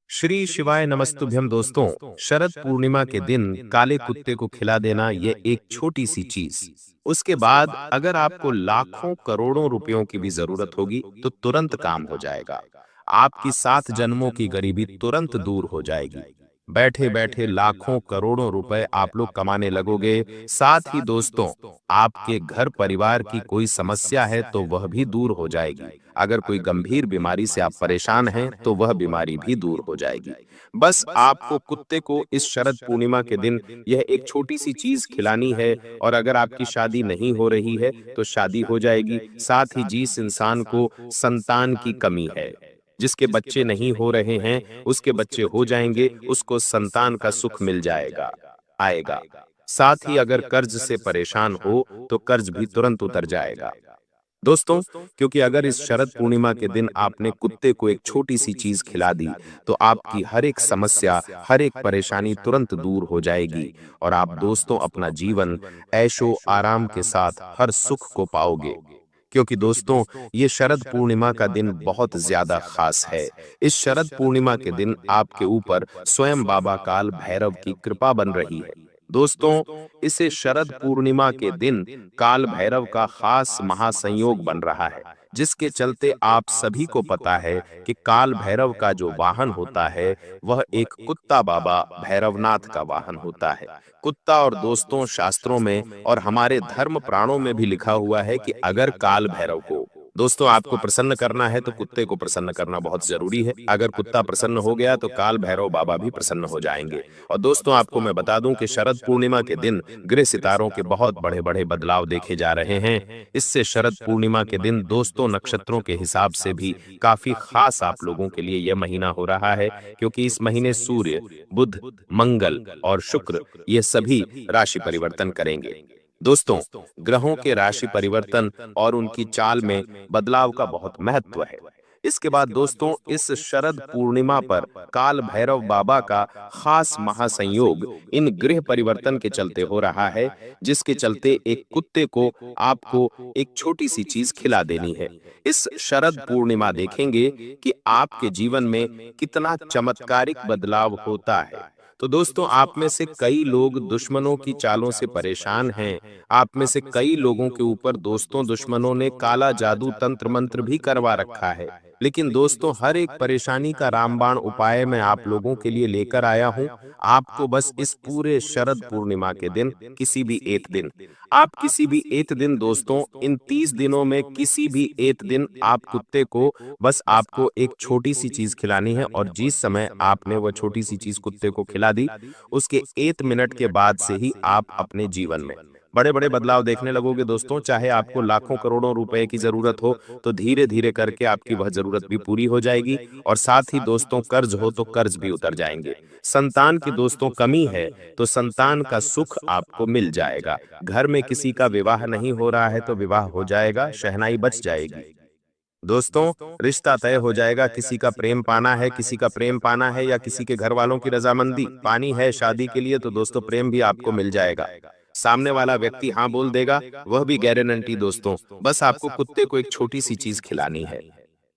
श्री शिवाय नमस्तुभ्यम दोस्तों। शरद पूर्णिमा के दिन काले कुत्ते को खिला देना ये एक छोटी सी चीज। उसके बाद अगर आपको लाखों करोड़ों रुपयों की भी जरूरत होगी तो तुरंत काम हो जाएगा। आपकी 7 जन्मों की गरीबी तुरंत दूर हो जाएगी। बैठे बैठे लाखों करोड़ों रुपए आप लोग कमाने लगोगे। साथ ही दोस्तों, आपके घर परिवार की कोई समस्या है तो वह भी दूर हो जाएगी। अगर कोई गंभीर बीमारी से आप परेशान हैं तो वह बीमारी भी दूर हो जाएगी। बस आपको कुत्ते को इस शरद पूर्णिमा के दिन यह एक छोटी सी चीज खिलानी है। और अगर आपकी शादी नहीं हो रही है तो शादी हो जाएगी। साथ ही जिस इंसान को संतान की कमी है, जिसके बच्चे नहीं हो रहे हैं उसके बच्चे हो जाएंगे, उसको संतान का सुख मिल जाएगा, आएगा। साथ ही अगर कर्ज से परेशान हो तो कर्ज भी तुरंत उतर जाएगा। दोस्तों, क्योंकि अगर इस शरद पूर्णिमा के दिन आपने कुत्ते को एक छोटी सी चीज खिला दी तो आपकी हर एक समस्या, हर एक परेशानी तुरंत दूर हो जाएगी। और आप दोस्तों अपना जीवन ऐशो आराम के साथ हर सुख को पाओगे। क्योंकि दोस्तों, ये शरद पूर्णिमा का दिन बहुत ज्यादा खास है। इस शरद पूर्णिमा के दिन आपके ऊपर स्वयं बाबा काल भैरव की कृपा बन रही है। दोस्तों, इसे शरद पूर्णिमा के दिन काल भैरव का खास महासंयोग बन रहा है, जिसके चलते आप सभी को पता है कि काल भैरव का जो वाहन होता है वह एक कुत्ता बाबा भैरवनाथ का वाहन होता है। कुत्ता, और दोस्तों शास्त्रों में और हमारे धर्म प्राणों में भी लिखा हुआ है कि अगर काल भैरव को दोस्तों आपको प्रसन्न करना है तो कुत्ते को प्रसन्न करना बहुत जरूरी है। अगर कुत्ता प्रसन्न हो गया तो काल भैरव बाबा भी प्रसन्न हो जाएंगे। और दोस्तों आपको मैं बता दूं कि शरद पूर्णिमा के दिन गृह सितारों के बहुत बड़े बड़े बदलाव देखे जा रहे हैं। इससे शरद पूर्णिमा के दिन दोस्तों नक्षत्रों के हिसाब से भी काफी खास आप लोगों के लिए यह महीना हो रहा है। क्योंकि इस महीने सूर्य, बुध, मंगल और शुक्र ये सभी राशि परिवर्तन करेंगे। दोस्तों, ग्रहों के राशि परिवर्तन और उनकी चाल में बदलाव का बहुत महत्व है। इसके बाद दोस्तों, इस शरद पूर्णिमा पर काल भैरव बाबा का खास महासंयोग इन ग्रह परिवर्तन के चलते हो रहा है, जिसके चलते एक कुत्ते को आपको एक छोटी सी चीज खिला देनी है। इस शरद पूर्णिमा देखेंगे कि आपके जीवन में कितना चमत्कारिक बदलाव होता है। तो दोस्तों, आप में से कई लोग दुश्मनों की चालों से परेशान हैं। आप में से कई लोगों के ऊपर दोस्तों दुश्मनों ने काला जादू तंत्र मंत्र भी करवा रखा है। लेकिन दोस्तों, हर एक परेशानी का रामबाण उपाय मैं आप लोगों के लिए लेकर आया हूं। आपको बस इस पूरे शरद पूर्णिमा के दिन, किसी भी एक दिन, आप किसी भी एक दिन दोस्तों, इन 30 दिनों में किसी भी एक दिन आप कुत्ते को, बस आपको एक छोटी सी चीज खिलानी है। और जिस समय आपने वह छोटी सी चीज कुत्ते को खिला दी, उसके 1 मिनट के बाद से ही आप अपने जीवन में बड़े बड़े बदलाव देखने लगोगे। दोस्तों, चाहे आपको लाखों करोड़ों रुपए की जरूरत हो तो धीरे धीरे करके आपकी वह जरूरत भी पूरी हो जाएगी। और साथ ही दोस्तों, कर्ज हो तो कर्ज भी उतर जाएंगे। संतान की दोस्तों कमी है तो संतान का सुख आपको मिल जाएगा। घर में किसी का विवाह नहीं हो रहा है तो विवाह हो जाएगा, शहनाई बच जाएगी। दोस्तों, रिश्ता तय हो जाएगा। किसी का प्रेम पाना है, किसी का प्रेम पाना है, या किसी के घर वालों की रजामंदी पानी है शादी के लिए, तो दोस्तों प्रेम भी आपको मिल जाएगा। सामने वाला व्यक्ति हाँ बोल देगा, वह भी गारंटी दोस्तों। बस आपको कुत्ते को एक छोटी सी चीज खिलानी है।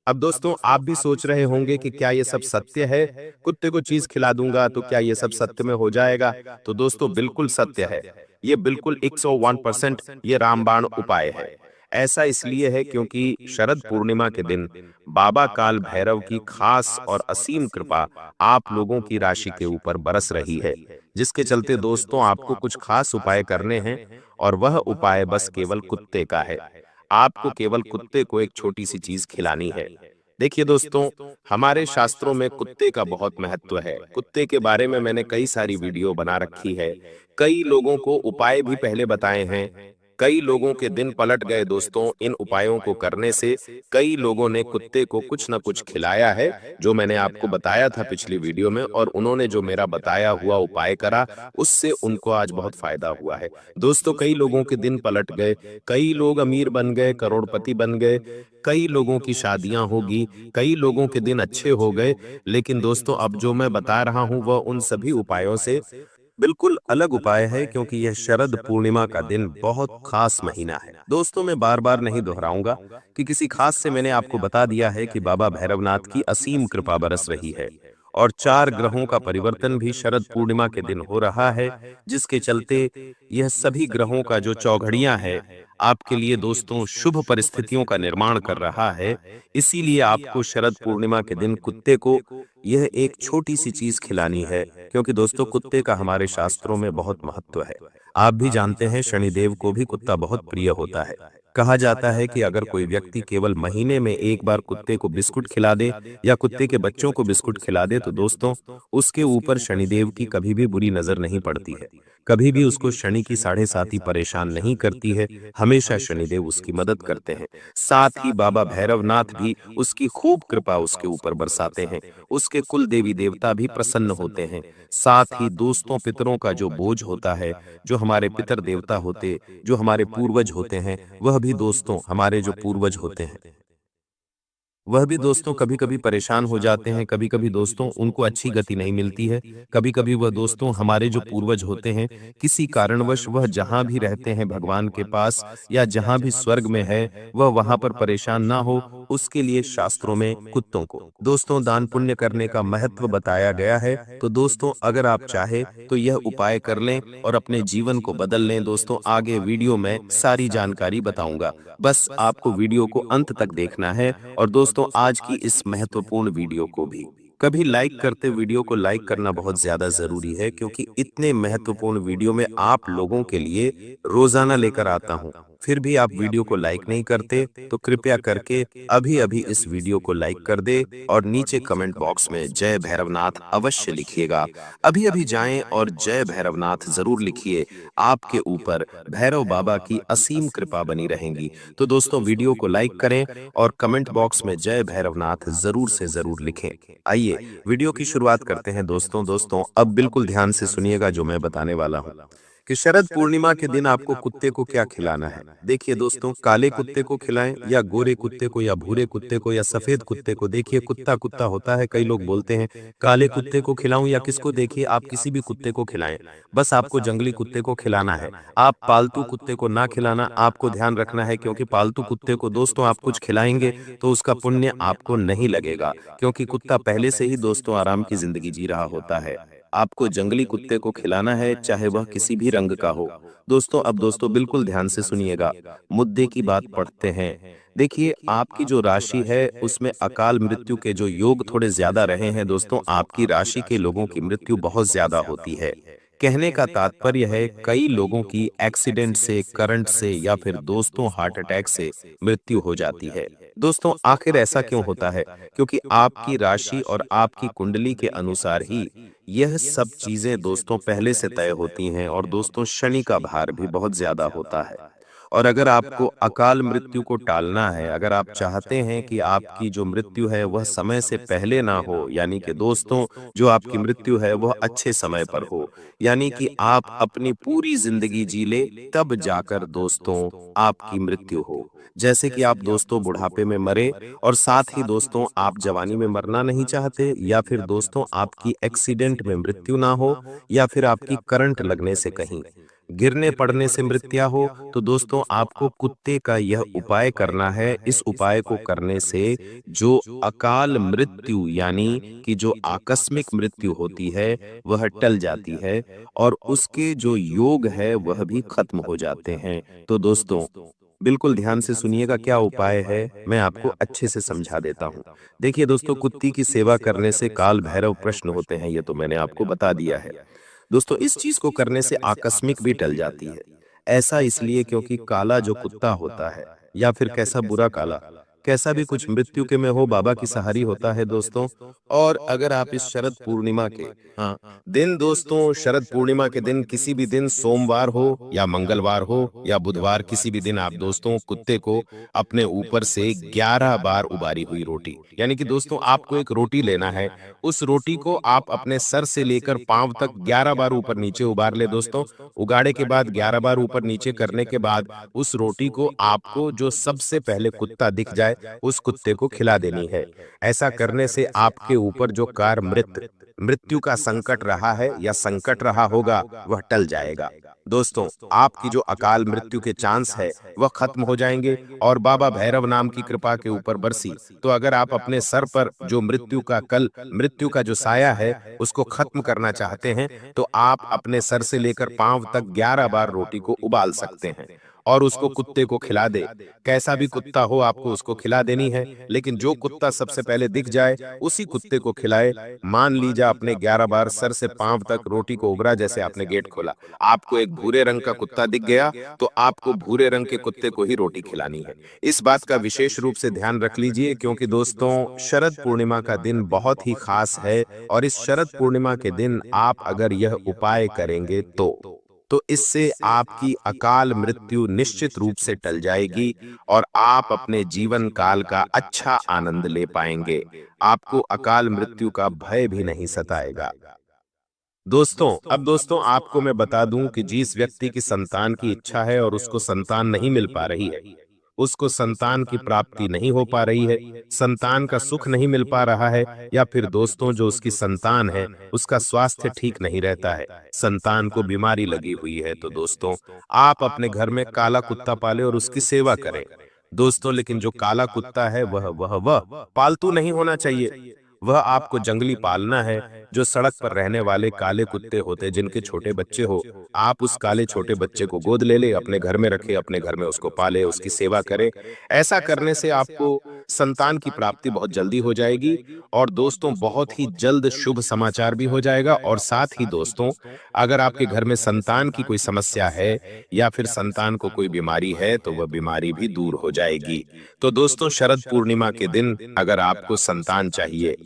अब दोस्तों, आप भी सोच रहे होंगे कि क्या ये सब सत्य है? कुत्ते को चीज खिला दूंगा तो क्या ये सब सत्य में हो जाएगा? तो दोस्तों, बिल्कुल सत्य है। ये बिल्कुल 101% ये रामबाण उपाय है। ऐसा इसलिए है क्योंकि शरद पूर्णिमा के दिन बाबा काल भैरव की खास और असीम कृपा आप लोगों की राशि के ऊपर बरस रही है, जिसके चलते दोस्तों आपको कुछ खास उपाय करने हैं। और वह उपाय बस केवल कुत्ते का है। आपको केवल कुत्ते को एक छोटी सी चीज खिलानी है। देखिए दोस्तों, हमारे शास्त्रों में कुत्ते का बहुत महत्व है। कुत्ते के बारे में मैंने कई सारी वीडियो बना रखी है। कई लोगों को उपाय भी पहले बताए हैं। कई लोगों के दिन पलट गए दोस्तों इन उपायों को करने से। कई लोगों ने कुत्ते को कुछ ना कुछ खिलाया है, जो मैंने आपको बताया था पिछली वीडियो में, और उन्होंने जो मेरा बताया हुआ उपाय करा उससे उनको आज बहुत फायदा हुआ है। दोस्तों, कई लोगों के दिन पलट गए, कई लोग अमीर बन गए, करोड़पति बन गए, कई लोगों की शादियां होगी, कई लोगों के दिन अच्छे हो गए। लेकिन दोस्तों, अब जो मैं बता रहा हूं वह उन सभी उपायों से बिल्कुल अलग उपाय है, क्योंकि यह शरद पूर्णिमा का दिन बहुत खास महीना है। दोस्तों, मैं बार बार नहीं दोहराऊंगा कि किसी खास से मैंने आपको बता दिया है कि बाबा भैरवनाथ की असीम कृपा बरस रही है। और 4 ग्रहों का परिवर्तन भी शरद पूर्णिमा के दिन हो रहा है, जिसके चलते यह सभी ग्रहों का जो चौघड़ियां है आपके लिए दोस्तों शुभ परिस्थितियों का निर्माण कर रहा है। इसीलिए आपको शरद पूर्णिमा के दिन कुत्ते को यह एक छोटी सी चीज खिलानी है, क्योंकि दोस्तों कुत्ते का हमारे शास्त्रों में बहुत महत्व है। आप भी जानते हैं शनिदेव को भी कुत्ता बहुत प्रिय होता है। कहा जाता है कि अगर कोई व्यक्ति केवल महीने में एक बार कुत्ते को बिस्कुट खिला दे या कुत्ते के बच्चों को बिस्कुट खिला दे तो दोस्तों उसके ऊपर शनिदेव की कभी भी बुरी नजर नहीं पड़ती है। कभी भी उसको शनि की साढ़े साती परेशान नहीं करती है। हमेशा शनिदेव उसकी मदद करते हैं। साथ ही बाबा भैरवनाथ भी उसकी खूब कृपा उसके ऊपर बरसाते हैं। उसके कुल देवी देवता भी प्रसन्न होते हैं। साथ ही दोस्तों पितरों का जो बोझ होता है, जो हमारे पितर देवता होते, जो हमारे पूर्वज होते हैं, वह भी दोस्तों हमारे जो पूर्वज होते हैं वह भी दोस्तों कभी कभी परेशान हो जाते हैं। कभी कभी दोस्तों उनको अच्छी गति नहीं मिलती है। कभी कभी वह दोस्तों हमारे जो पूर्वज होते हैं किसी कारणवश वह जहां भी रहते हैं भगवान के पास या जहां भी स्वर्ग में है वह वहां पर परेशान ना हो, उसके लिए शास्त्रों में कुत्तों को दोस्तों दान पुण्य करने का महत्व बताया गया है। तो दोस्तों अगर आप चाहे तो यह उपाय कर लें और अपने जीवन को बदल लें। दोस्तों आगे वीडियो में सारी जानकारी बताऊंगा, बस आपको वीडियो को अंत तक देखना है। और दोस्तों आज की इस महत्वपूर्ण वीडियो को भी कभी लाइक करते, वीडियो को लाइक करना बहुत ज्यादा जरूरी है, क्योंकि इतने महत्वपूर्ण वीडियो में आप लोगों के लिए रोजाना लेकर आता हूं। फिर भी आप वीडियो को लाइक नहीं करते तो कृपया करके अभी अभी इस वीडियो को लाइक कर दे और नीचे कमेंट बॉक्स में जय भैरवनाथ अवश्य लिखिएगा। अभी अभी जाएं और जय भैरवनाथ जरूर लिखिए। आपके ऊपर भैरव बाबा की असीम कृपा बनी रहेगी। तो दोस्तों वीडियो को लाइक करें और कमेंट बॉक्स में जय भैरवनाथ जरूर से जरूर लिखें। आइए वीडियो की शुरुआत करते हैं दोस्तों अब बिल्कुल ध्यान से सुनिएगा जो मैं बताने वाला हूं कि शरद पूर्णिमा के दिन आपको कुत्ते को क्या खिलाना है। देखिए दोस्तों काले कुत्ते को खिलाएं या गोरे कुत्ते को या भूरे कुत्ते को या सफेद कुत्ते को। देखिए कुत्ता कुत्ता होता है, कई लोग बोलते हैं काले कुत्ते को खिलाऊं या किसको। देखिए आप किसी भी कुत्ते को खिलाएं, बस आपको जंगली कुत्ते को खिलाना है। आप पालतू कुत्ते को ना खिलाना, आपको ध्यान रखना है, क्योंकि पालतू कुत्ते को दोस्तों आप कुछ खिलाएंगे तो उसका पुण्य आपको नहीं लगेगा, क्योंकि कुत्ता पहले से ही दोस्तों आराम की जिंदगी जी रहा होता है। आपको जंगली कुत्ते को खिलाना है, चाहे वह किसी भी रंग का हो। दोस्तों अब दोस्तों बिल्कुल ध्यान से सुनिएगा, मुद्दे की बात पढ़ते हैं। देखिए आपकी जो राशि है उसमें अकाल मृत्यु के जो योग थोड़े ज्यादा रहे हैं। दोस्तों आपकी राशि के लोगों की मृत्यु बहुत ज्यादा होती है। कहने का तात्पर्य है कई लोगों की एक्सीडेंट से, करंट से या फिर दोस्तों हार्ट अटैक से मृत्यु हो जाती है। दोस्तों आखिर ऐसा क्यों होता है? क्योंकि आपकी राशि और आपकी कुंडली के अनुसार ही यह सब चीजें दोस्तों पहले से तय होती हैं। और दोस्तों शनि का भार भी बहुत ज्यादा होता है। और अगर आपको अकाल मृत्यु को टालना है, अगर आप चाहते हैं कि आपकी जो मृत्यु है वह समय से पहले ना हो, यानी कि दोस्तों जो आपकी मृत्यु है वह अच्छे समय पर हो, यानी कि आप अपनी पूरी जिंदगी जी ले, तब जाकर दोस्तों आपकी मृत्यु हो। जैसे कि आप दोस्तों बुढ़ापे में मरे और साथ ही दोस्तों आप जवानी में मरना नहीं चाहते, या फिर दोस्तों आपकी एक्सीडेंट में मृत्यु ना हो, या फिर आपकी करंट लगने से कहीं गिरने पड़ने से मृत्यु हो, तो दोस्तों आपको कुत्ते का यह उपाय करना है। इस उपाय को करने से जो अकाल मृत्यु यानी कि जो आकस्मिक मृत्यु होती है वह टल जाती है और उसके जो योग है वह भी खत्म हो जाते हैं। तो दोस्तों बिल्कुल ध्यान से सुनिएगा क्या उपाय है, मैं आपको अच्छे से समझा देता हूँ। देखिए दोस्तों कुत्ती की सेवा करने से काल भैरव प्रश्न होते हैं, ये तो मैंने आपको बता दिया है। दोस्तों इस चीज को करने से आकस्मिक भी टल जाती है। ऐसा इसलिए क्योंकि काला जो कुत्ता होता है या फिर कैसा बुरा काला, कैसा भी कुछ मृत्यु के में हो, बाबा की सहारी होता है दोस्तों। और अगर आप इस शरद पूर्णिमा के हाँ दिन दोस्तों शरद पूर्णिमा के दिन किसी भी दिन सोमवार हो या मंगलवार हो या बुधवार, किसी भी दिन आप दोस्तों कुत्ते को अपने ऊपर से 11 बार उबारी हुई रोटी, यानी कि दोस्तों आपको एक रोटी लेना है, उस रोटी को आप अपने सर से लेकर पांव तक 11 बार ऊपर नीचे उबार ले दोस्तों। उगाड़े के बाद 11 बार ऊपर नीचे करने के बाद उस रोटी को आपको जो सबसे पहले कुत्ता दिख जाए उस कुत्ते को खिला देनी है। ऐसा करने से आपके ऊपर जो कार मृत्यु का संकट रहा है या संकट रहा होगा वह टल जाएगा। दोस्तों, आपकी जो अकाल मृत्यु के चांस है वह खत्म हो जाएंगे और बाबा भैरव नाम की कृपा के ऊपर बरसी। तो अगर आप अपने सर पर जो मृत्यु का जो साया है उसको खत्म करना चाहते हैं, तो आप अपने सर से लेकर पांव तक 11 बार रोटी को उबाल सकते हैं और उसको कुत्ते को खिला दे। कैसा भी कुत्ता हो आपको उसको खिला देनी है, लेकिन जो कुत्ता सबसे पहले दिख जाए उसी कुत्ते को खिलाए। मान लीजिए आपने 11 बार सर से पांव तक रोटी को उबरा, जैसे आपने गेट खोला, आपको एक भूरे रंग का कुत्ता दिख गया, तो आपको भूरे रंग के कुत्ते को ही रोटी खिलानी है। इस बात का विशेष रूप से ध्यान रख लीजिए, क्योंकि दोस्तों शरद पूर्णिमा का दिन बहुत ही खास है और इस शरद पूर्णिमा के दिन आप अगर यह उपाय करेंगे तो इससे आपकी अकाल मृत्यु निश्चित रूप से टल जाएगी और आप अपने जीवन काल का अच्छा आनंद ले पाएंगे। आपको अकाल मृत्यु का भय भी नहीं सताएगा। दोस्तों आपको मैं बता दूं कि जिस व्यक्ति की संतान की इच्छा है और उसको संतान नहीं मिल पा रही है, उसको संतान की प्राप्ति नहीं हो पा रही है, संतान का सुख नहीं मिल पा रहा है, या फिर दोस्तों जो उसकी संतान है उसका स्वास्थ्य ठीक नहीं रहता है, संतान को बीमारी लगी हुई है, तो दोस्तों आप अपने घर में काला कुत्ता पाले और उसकी सेवा करें। दोस्तों लेकिन जो काला कुत्ता है वह पालतू नहीं होना चाहिए। वह आपको जंगली पालना है। जो सड़क पर रहने वाले काले कुत्ते होते जिनके छोटे बच्चे हो, आप उस काले छोटे बच्चे को गोद ले अपने घर में रखे, अपने घर में उसको पाले, उसकी सेवा करें। ऐसा करने से आपको संतान की प्राप्ति बहुत जल्दी हो जाएगी और दोस्तों बहुत ही जल्द शुभ समाचार भी हो जाएगा। और साथ ही दोस्तों, अगर आपके घर में संतान की कोई समस्या है या फिर संतान को कोई बीमारी है तो वह बीमारी भी दूर हो जाएगी। तो दोस्तों शरद पूर्णिमा के दिन अगर आपको संतान चाहिए,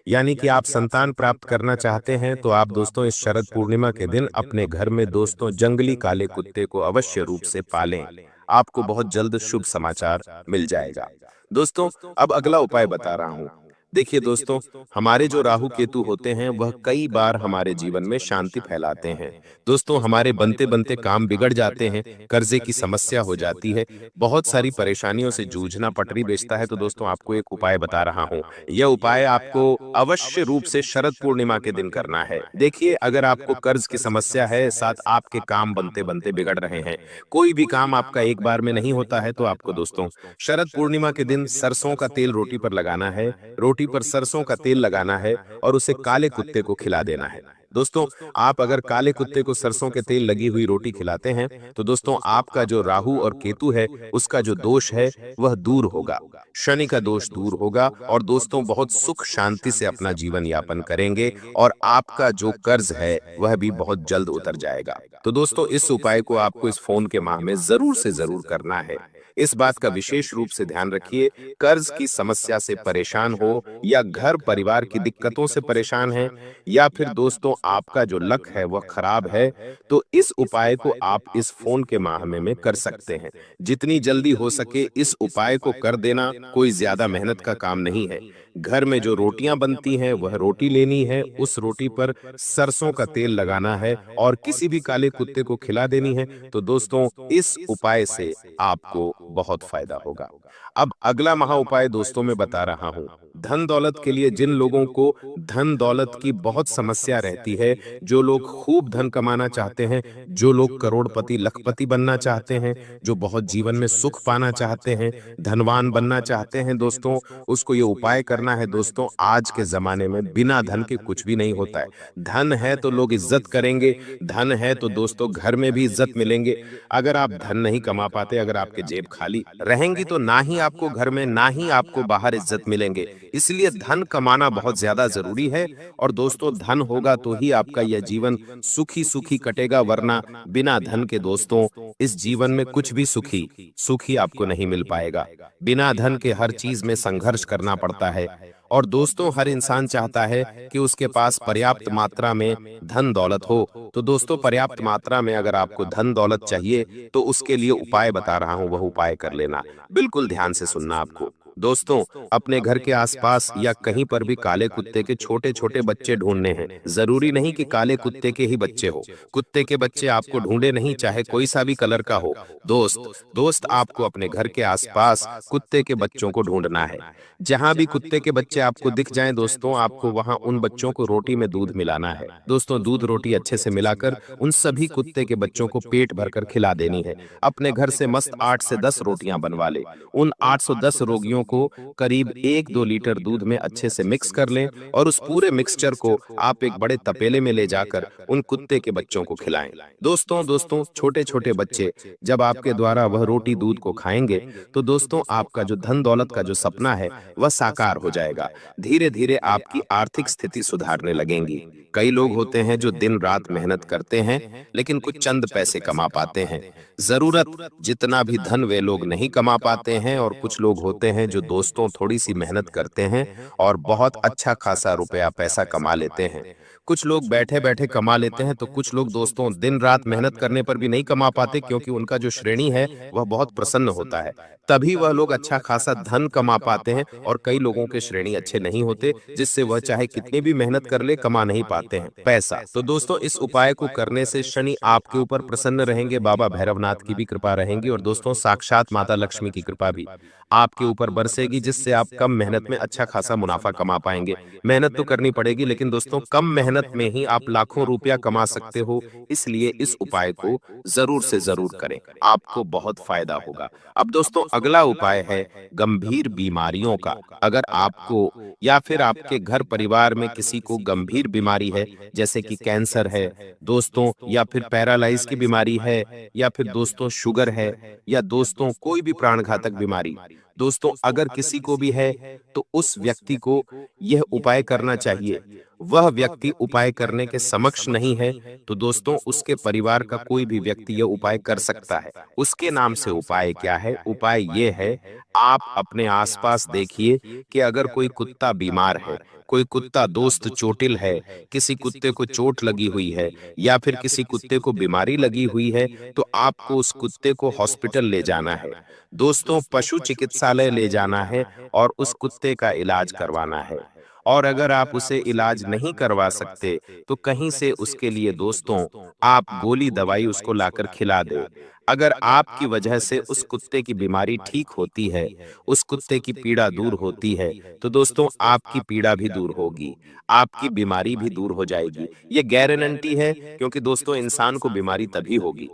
यानी कि आप संतान प्राप्त करना चाहते हैं, तो आप दोस्तों इस शरद पूर्णिमा के दिन अपने घर में दोस्तों जंगली काले कुत्ते को अवश्य रूप से पालें। आपको बहुत जल्द शुभ समाचार मिल जाएगा। दोस्तों अब अगला उपाय बता रहा हूं। देखिए दोस्तों, हमारे जो राहु केतु होते हैं वह कई बार हमारे जीवन में शांति फैलाते हैं। दोस्तों हमारे बनते बनते काम बिगड़ जाते हैं, कर्जे की समस्या हो जाती है, बहुत सारी परेशानियों से जूझना पटरी बेचता है। तो दोस्तों आपको एक उपाय बता रहा हूं। यह उपाय आपको अवश्य रूप से शरद पूर्णिमा के दिन करना है। देखिए अगर आपको कर्ज की समस्या है, साथ आपके काम बनते बनते बिगड़ रहे हैं, कोई भी काम आपका एक बार में नहीं होता है, तो आपको दोस्तों शरद पूर्णिमा के दिन सरसों का तेल रोटी पर लगाना है, रोटी पर सरसों का तेल लगाना है और उसे काले कुत्ते को खिला देना है। दोस्तों आप अगर काले कुत्ते को सरसों के तेल लगी हुई रोटी खिलाते हैं, तो दोस्तों आपका जो राहु और केतु है उसका जो दोष है वह दूर होगा, शनि का दोष दूर होगा और दोस्तों बहुत सुख शांति से अपना जीवन यापन करेंगे और आपका जो कर्ज है वह भी बहुत जल्द उतर जाएगा। तो दोस्तों इस उपाय को आपको इस फोन के माह में जरूर से जरूर करना है। इस बात का विशेष रूप से ध्यान रखिए, कर्ज की समस्या से परेशान हो या घर परिवार की दिक्कतों से परेशान हैं या फिर दोस्तों आपका जो लक है वह खराब है, तो इस उपाय को आप इस फोन के माह में कर सकते हैं। जितनी जल्दी हो सके इस उपाय को कर देना, कोई ज्यादा मेहनत का काम नहीं है। घर में जो रोटियां बनती हैं वह रोटी लेनी है, उस रोटी पर सरसों का तेल लगाना है और किसी भी काले कुत्ते को खिला देनी है। तो दोस्तों इस उपाय से आपको बहुत फायदा होगा। अब अगला महा उपाय दोस्तों मैं बता रहा हूं। धन दौलत के लिए जिन लोगों को धन दौलत की बहुत समस्या रहती है, जो लोग खूब धन कमाना चाहते हैं, जो लोग करोड़पति लखपति बनना चाहते हैं, जो बहुत जीवन में सुख पाना चाहते हैं, धनवान बनना चाहते हैं, दोस्तों उसको ये उपाय करना है। दोस्तों आज के जमाने में बिना धन के कुछ भी नहीं होता है। धन है तो लोग इज्जत करेंगे, धन है तो दोस्तों घर में भी इज्जत मिलेंगे। अगर आप धन नहीं कमा पाते, अगर आपके जेब खाली रहेंगी, तो ना ही आपको घर में ना ही आपको बाहर इज्जत मिलेंगे। इसलिए धन कमाना बहुत ज्यादा जरूरी है और दोस्तों धन होगा तो ही आपका यह जीवन सुखी सुखी कटेगा, वरना बिना धन के दोस्तों इस जीवन में कुछ भी सुखी आपको नहीं मिल पाएगा। बिना धन के हर चीज में संघर्ष करना पड़ता है और दोस्तों हर इंसान चाहता है कि उसके पास पर्याप्त मात्रा में धन दौलत हो। तो दोस्तों पर्याप्त मात्रा में अगर आपको धन दौलत चाहिए तो उसके लिए उपाय बता रहा हूं, वह उपाय कर लेना। बिल्कुल ध्यान से सुनना आपको। दोस्तों, अपने घर के आसपास या कहीं पर भी काले कुत्ते के छोटे छोटे बच्चे ढूंढने हैं। जरूरी नहीं कि काले कुत्ते के ही बच्चे हो। कुत्ते के बच्चे आपको ढूंढे नहीं, चाहे कोई सा भी कलर का हो। दोस्त दोस्त आपको अपने घर के आसपास कुत्ते के बच्चों को ढूंढना है। जहां भी कुत्ते के बच्चे आपको दिख जाएं दोस्तों, आपको वहां उन बच्चों को रोटी में दूध मिलाना है। दोस्तों, दूध रोटी अच्छे से मिलाकर उन सभी कुत्ते के बच्चों को पेट भरकर खिला देनी है। अपने घर से मस्त 8 से 10 रोटियां बनवा ले। उन 810 रोगियों को करीब 1-2 लीटर दूध में अच्छे से मिक्स कर लें और उस पूरे मिक्सचर को आप एक बड़े तपेले में ले जाकर उन कुत्ते के बच्चों को खिलाएं। दोस्तों, छोटे छोटे बच्चे जब आपके द्वारा वह रोटी दूध को खाएंगे तो दोस्तों, आपका जो धन दौलत का जो सपना है वह साकार हो जाएगा। धीरे धीरे आपकी आर्थिक स्थिति सुधारने लगेंगी। कई लोग होते हैं जो दिन रात मेहनत करते हैं लेकिन कुछ चंद पैसे कमा पाते हैं। जरूरत जितना भी धन वे लोग नहीं कमा पाते हैं। और कुछ लोग होते हैं जो दोस्तों थोड़ी सी मेहनत करते हैं और बहुत अच्छा खासा रुपया पैसा कमा लेते हैं। कुछ लोग बैठे बैठे कमा लेते हैं तो कुछ लोग दोस्तों दिन रात मेहनत करने पर भी नहीं कमा पाते, क्योंकि उनका जो श्रेणी है वह बहुत प्रसन्न होता है। तभी वह लोग अच्छा खासा धन कमा पाते हैं। और कई लोगों के श्रेणी अच्छे नहीं होते, जिससे वह चाहे कितनी भी मेहनत कर ले कमा नहीं पाते हैं पैसा। तो दोस्तों, इस उपाय को करने से शनि आपके ऊपर प्रसन्न रहेंगे, बाबा भैरवनाथ की भी कृपा रहेंगी और दोस्तों साक्षात माता लक्ष्मी की कृपा भी आपके ऊपर बरसेगी, जिससे आप कम मेहनत में अच्छा खासा मुनाफा कमा पाएंगे। मेहनत तो करनी पड़ेगी, लेकिन दोस्तों कम मेहनत में ही आप लाखों रुपया कमा सकते हो। इसलिए इस उपाय को जरूर से जरूर करें, आपको बहुत फायदा होगा। अब दोस्तों, अगला उपाय है गंभीर बीमारियों का। अगर आपको या फिर आपके घर परिवार में किसी को गंभीर बीमारी है, जैसे कि कैंसर है दोस्तों, या फिर पैरालाइज की बीमारी है, या फिर दोस्तों शुगर है, या दोस्तों कोई भी प्राणघातक बीमारी, दोस्तों अगर किसी को भी है तो उस व्यक्ति को यह उपाय करना चाहिए। वह व्यक्ति उपाय करने के समक्ष नहीं है तो दोस्तों उसके परिवार का कोई भी व्यक्ति यह उपाय कर सकता है। उसके नाम से उपाय क्या है? उपाय यह है, आप अपने आसपास देखिए कि अगर कोई कुत्ता बीमार है, कोई कुत्ता दोस्त चोटिल है, किसी कुत्ते को चोट लगी हुई है या फिर किसी कुत्ते को बीमारी लगी हुई है, तो आपको उस कुत्ते को हॉस्पिटल ले जाना है। दोस्तों, पशु चिकित्सालय ले जाना है और उस कुत्ते का इलाज करवाना है। और अगर आप उसे इलाज नहीं करवा सकते तो कहीं से उसके लिए दोस्तों आप गोली दवाई उसको लाकर खिला दे। अगर आपकी वजह से उस कुत्ते की बीमारी ठीक होती है, उस कुत्ते की पीड़ा दूर होती है, तो दोस्तों आपकी पीड़ा भी दूर होगी, आपकी बीमारी भी दूर हो जाएगी। ये गारंटी है, क्योंकि दोस्तों इंसान को बीमारी तभी होती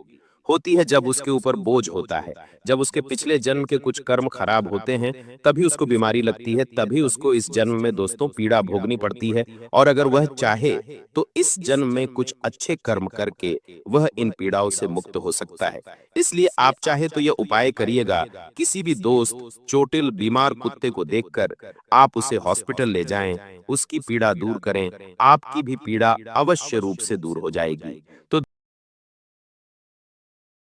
है जब उसके ऊपर बोझ होता है, जब उसके पिछले जन्म के कुछ कर्म खराब होते हैं, तभी उसको बीमारी लगती है, तभी उसको इस जन्म में दोस्तों पीड़ा भोगनी पड़ती है। और अगर वह चाहे तो इस जन्म में कुछ अच्छे कर्म करके वह इन पीड़ाओं से मुक्त हो सकता है। इसलिए आप चाहे तो यह उपाय करिएगा, किसी भी दोस्त चोटिल बीमार कुत्ते को देखकर आप उसे हॉस्पिटल ले जाएं, उसकी पीड़ा दूर करें, आपकी भी पीड़ा अवश्य रूप से दूर हो जाएगी। तो